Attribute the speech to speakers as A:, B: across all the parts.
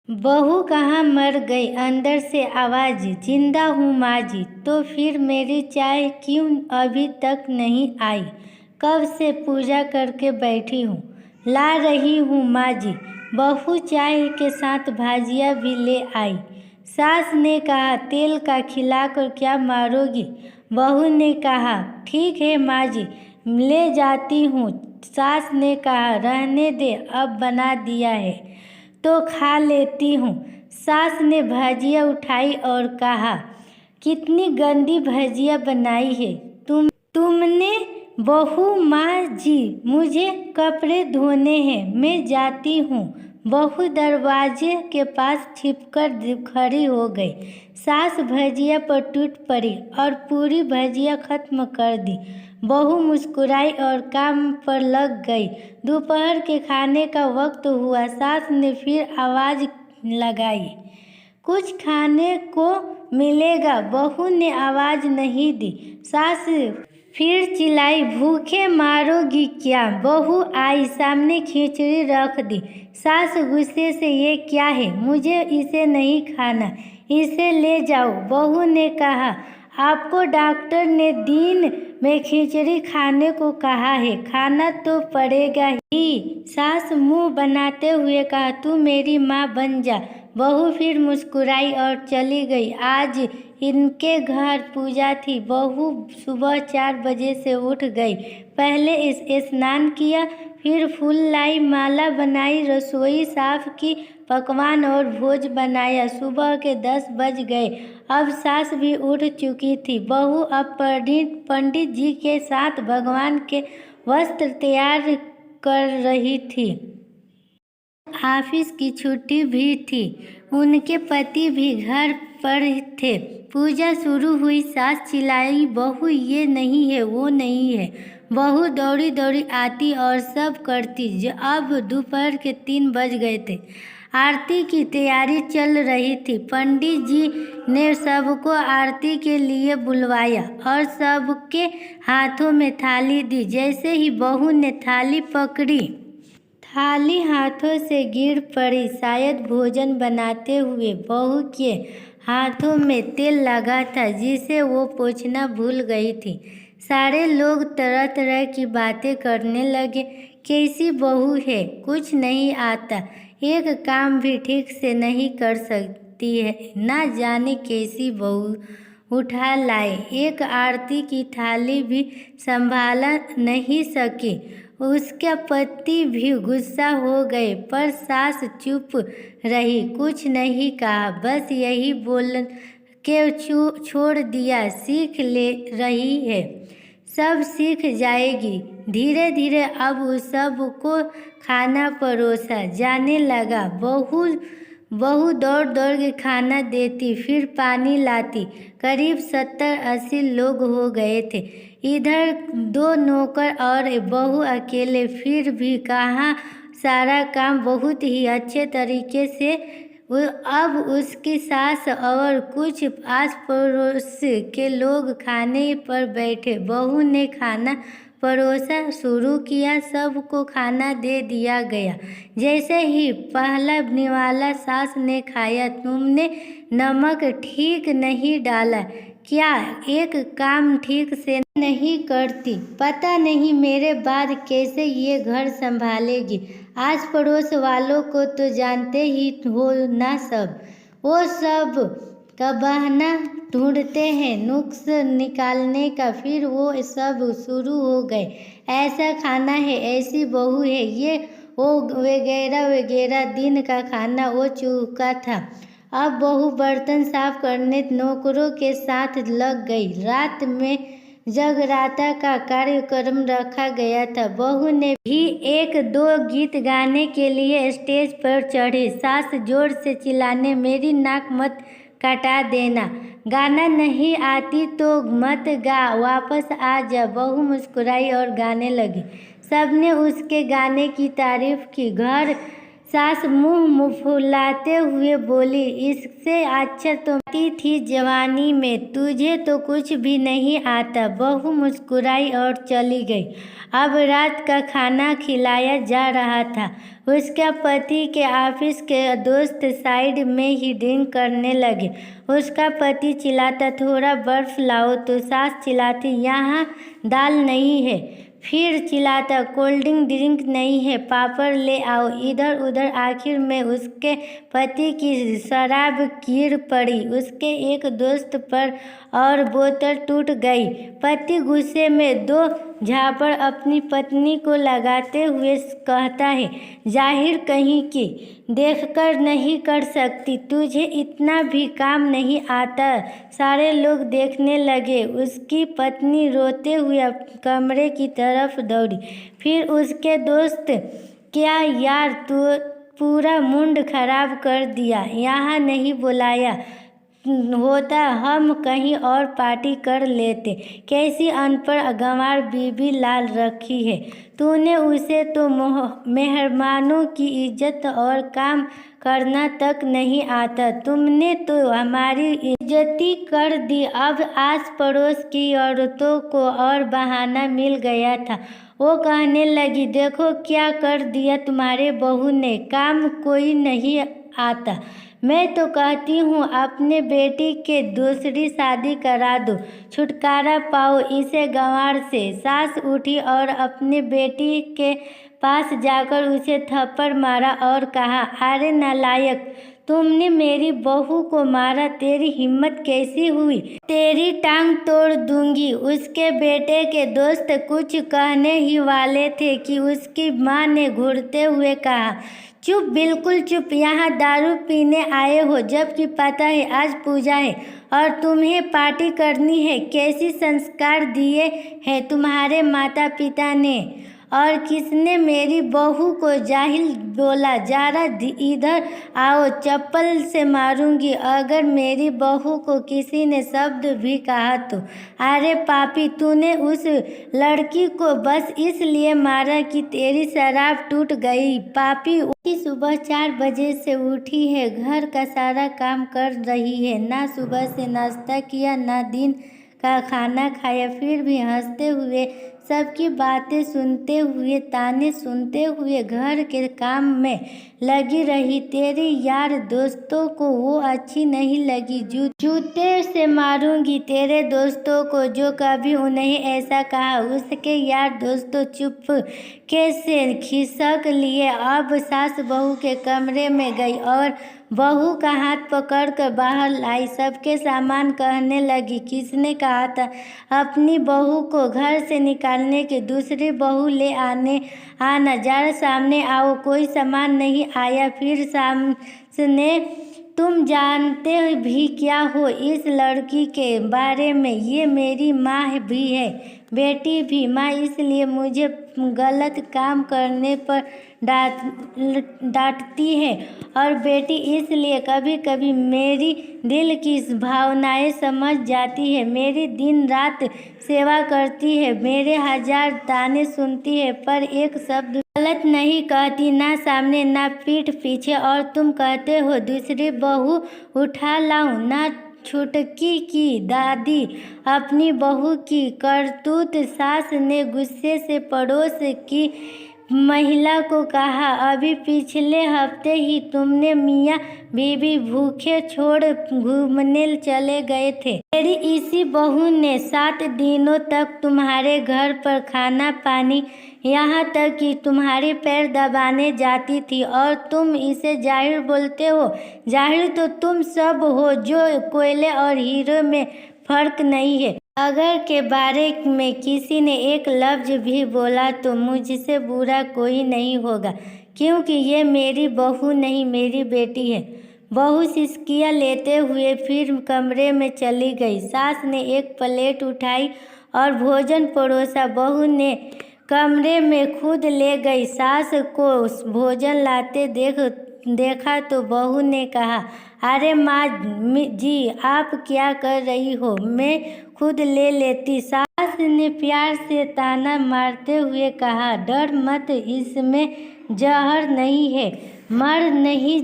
A: बहू कहाँ मर गई, अंदर से आवाज़, जिंदा हूँ माँ जी। तो फिर मेरी चाय क्यों अभी तक नहीं आई? कब से पूजा करके बैठी हूँ, ला रही हूँ माँ जी। बहू चाय के साथ भाजिया भी ले आई। सास ने कहा, तेल का खिलाकर क्या मारोगी? बहू ने कहा, ठीक है माँ जी, ले जाती हूँ। सास ने कहा, रहने दे, अब बना दिया है तो खा लेती हूँ। सास ने भजिया उठाई और कहा, कितनी गंदी भजिया बनाई है तुमने बहू। माँ जी, मुझे कपड़े धोने हैं, मैं जाती हूँ। बहू दरवाजे के पास छिपकर खड़ी हो गई। सास भजिया पर टूट पड़ी और पूरी भजिया खत्म कर दी। बहू मुस्कुराई और काम पर लग गई। दोपहर के खाने का वक्त हुआ। सास ने फिर आवाज़ लगाई, कुछ खाने को मिलेगा? बहू ने आवाज़ नहीं दी। सास फिर चिल्लाई, भूखे मारोगी क्या? बहू आई, सामने खिचड़ी रख दी। सास गुस्से से, ये क्या है? मुझे इसे नहीं खाना, इसे ले जाओ। बहू ने कहा, आपको डॉक्टर ने दिन में खिचड़ी खाने को कहा है, खाना तो पड़ेगा ही। सास मुंह बनाते हुए कहा, तू मेरी माँ बन जा। बहू फिर मुस्कुराई और चली गई। आज इनके घर पूजा थी। बहू सुबह 4 बजे से उठ गई। पहले स्नान किया, फिर फूल लाई, माला बनाई, रसोई साफ की, पकवान और भोज बनाया। सुबह के 10 बज गए। अब सास भी उठ चुकी थी। बहू अब पंडित जी के साथ भगवान के वस्त्र तैयार कर रही थी। ऑफिस की छुट्टी भी थी। उनके पति भी घर पर थे। पूजा शुरू हुई। सास चिल्लाई, बहू ये नहीं है, वो नहीं है। बहू दौड़ी दौड़ी आती और सब करती। अब दोपहर के 3 बज गए थे। आरती की तैयारी चल रही थी। पंडित जी ने सबको आरती के लिए बुलवाया और सबके हाथों में थाली दी। जैसे ही बहू ने थाली पकड़ी, थाली हाथों से गिर पड़ी। शायद भोजन बनाते हुए बहू के हाथों में तेल लगा था, जिसे वो पोंछना भूल गई थी। सारे लोग तरह तरह की बातें करने लगे। कैसी बहू है, कुछ नहीं आता, एक काम भी ठीक से नहीं कर सकती है, ना जाने कैसी बहू उठा लाए। एक आरती की थाली भी संभाला नहीं सकी। उसका पति भी गुस्सा हो गए, पर सास चुप रही, कुछ नहीं कहा, बस यही बोल के छोड़ दिया, सीख ले रही है, सब सीख जाएगी। धीरे धीरे अब उस सब को खाना परोसा जाने लगा। बहू दौड़ दौड़ के खाना देती, फिर पानी लाती। करीब 70-80 लोग हो गए थे। इधर 2 नौकर और बहू अकेले। फिर भी कहाँ सारा काम बहुत ही अच्छे तरीके से। अब उसकी सास और कुछ आस पड़ोस के लोग खाने पर बैठे। बहू ने खाना परोसा शुरू किया। सबको खाना दे दिया गया। जैसे ही पहला निवाला सास ने खाया, तुमने नमक ठीक नहीं डाला क्या? एक काम ठीक से नहीं करती, पता नहीं मेरे बाद कैसे ये घर संभालेगी। आस पड़ोस वालों को तो जानते ही हो ना सब, वो सब का बहाना ढूंढते हैं नुक्स निकालने का। फिर वो सब शुरू हो गए, ऐसा खाना है, ऐसी बहू है, ये वो वगैरह वगैरह। दिन का खाना हो चुका था। अब बहू बर्तन साफ करने नौकरों के साथ लग गई। रात में जगराता का कार्यक्रम रखा गया था। बहू ने भी 1-2 गीत गाने के लिए स्टेज पर चढ़ी। सास जोर से चिल्लाने, मेरी नाक मत कटा देना, गाना नहीं आती तो मत गा, वापस आ जा। बहू मुस्कुराई और गाने लगी। सबने उसके गाने की तारीफ की। घर सास मुंह फुलाते हुए बोली, इससे अच्छा तो आती थी जवानी में, तुझे तो कुछ भी नहीं आता। बहू मुस्कुराई और चली गई। अब रात का खाना खिलाया जा रहा था। उसका पति के ऑफिस के दोस्त साइड में ही ड्रिंक करने लगे। उसका पति चिल्लाता, थोड़ा बर्फ लाओ, तो सास चिल्लाती, यहाँ दाल नहीं है। फिर चिल्लाता, कोल्ड ड्रिंक नहीं है, पापड़ ले आओ। इधर उधर आखिर में उसके पति की शराब गिर पड़ी उसके एक दोस्त पर और बोतल टूट गई। पति गुस्से में दो झापड़ अपनी पत्नी को लगाते हुए कहता है, जाहिर कहीं की, देखकर नहीं कर सकती, तुझे इतना भी काम नहीं आता। सारे लोग देखने लगे। उसकी पत्नी रोते हुए कमरे की तरफ दौड़ी। फिर उसके दोस्त, क्या यार, तू पूरा मूड खराब कर दिया, यहाँ नहीं बुलाया होता, हम कहीं और पार्टी कर लेते। कैसी अनपढ़ गंवार बीबी लाल रखी है तूने, उसे तो मेहमानों की इज्जत और काम करना तक नहीं आता। तुमने तो हमारी इज्जती कर दी। अब आस पड़ोस की औरतों को और बहाना मिल गया था। वो कहने लगी, देखो क्या कर दिया तुम्हारे बहू ने, काम कोई नहीं आता। मैं तो कहती हूँ अपने बेटी के दूसरी शादी करा दो, छुटकारा पाओ इसे गंवार से। सास उठी और अपने बेटी के पास जाकर उसे थप्पड़ मारा और कहा, अरे नालायक, तुमने मेरी बहू को मारा, तेरी हिम्मत कैसी हुई, तेरी टांग तोड़ दूंगी। उसके बेटे के दोस्त कुछ कहने ही वाले थे कि उसकी माँ ने घूरते हुए कहा, चुप, बिल्कुल चुप, यहाँ दारू पीने आए हो, जबकि पता है आज पूजा है और तुम्हें पार्टी करनी है। कैसी संस्कार दिए हैं तुम्हारे माता पिता ने, और किसने मेरी बहू को जाहिल बोला। जरा इधर आओ, चप्पल से मारूंगी अगर मेरी बहू को किसी ने शब्द भी कहा तो। अरे पापी, तूने उस लड़की को बस इसलिए मारा कि तेरी शराब टूट गई। पापी, सुबह 4 बजे से उठी है, घर का सारा काम कर रही है, ना सुबह से नाश्ता किया ना दिन का खाना खाया, फिर भी हंसते हुए सबकी बातें सुनते हुए ताने सुनते हुए घर के काम में लगी रही। तेरे यार दोस्तों को वो अच्छी नहीं लगी, जूते से मारूंगी तेरे दोस्तों को जो कभी उन्हें ऐसा कहा। उसके यार दोस्तों चुपके से खिसक लिए। अब सास बहू के कमरे में गई और बहू का हाथ पकड़कर बाहर लाई। सबके सामान कहने लगी, किसने कहा था अपनी बहू को घर से निकालने के, दूसरी बहू ले आना, जरा सामने आओ। कोई सामान नहीं आया। फिर सामने, तुम जानते भी क्या हो इस लड़की के बारे में, ये मेरी माँ भी है, बेटी भी। माँ इसलिए मुझे गलत काम करने पर डांटती है और बेटी इसलिए कभी कभी मेरी दिल की भावनाएं समझ जाती है, मेरी दिन रात सेवा करती है, मेरे 1000 ताने सुनती है, पर एक शब्द गलत नहीं कहती, ना सामने ना पीठ पीछे। और तुम कहते हो दूसरी बहू उठा लाऊं, ना छुटकी की दादी अपनी बहू की करतूत। सास ने गुस्से से पड़ोस की महिला को कहा, अभी पिछले हफ्ते ही तुमने मियाँ बीबी भूखे छोड़ घूमने चले गए थे। मेरी इसी बहू ने 7 दिनों तक तुम्हारे घर पर खाना पानी, यहाँ तक कि तुम्हारे पैर दबाने जाती थी, और तुम इसे जाहिर बोलते हो। जाहिर तो तुम सब हो, जो कोयले और हीरो में फर्क नहीं है। अगर के बारे में किसी ने एक लफ्ज भी बोला तो मुझसे बुरा कोई नहीं होगा, क्योंकि ये मेरी बहू नहीं, मेरी बेटी है। बहू सिसकियाँ लेते हुए फिर कमरे में चली गई। सास ने एक प्लेट उठाई और भोजन परोसा। बहू ने कमरे में खुद ले गई। सास को भोजन लाते देखा तो बहू ने कहा, अरे माँ जी, आप क्या कर रही हो, मैं खुद ले लेती। सास ने प्यार से ताना मारते हुए कहा, डर मत, इसमें जहर नहीं है, मर नहीं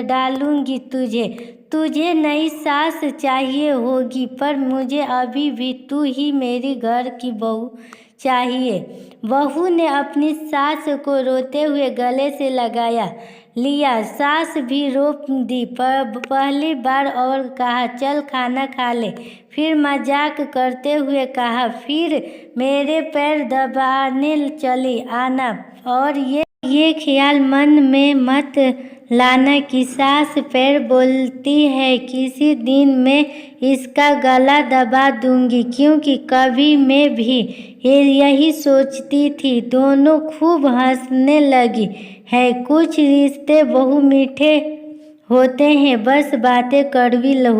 A: डालूंगी तुझे, तुझे नई सास चाहिए होगी, पर मुझे अभी भी तू ही मेरी घर की बहू चाहिए। बहू ने अपनी सास को रोते हुए गले से लगाया लिया। सास भी रो दी पहली बार और कहा, चल खाना खा ले। फिर मजाक करते हुए कहा, फिर मेरे पैर दबाने चली आना। और ये ख्याल मन में मत लाना कि सास पैर बोलती है किसी दिन मैं इसका गला दबा दूंगी, क्योंकि कभी मैं भी यही सोचती थी। दोनों खूब हंसने लगी है। कुछ रिश्ते बहु मीठे होते हैं, बस बातें कड़वी होती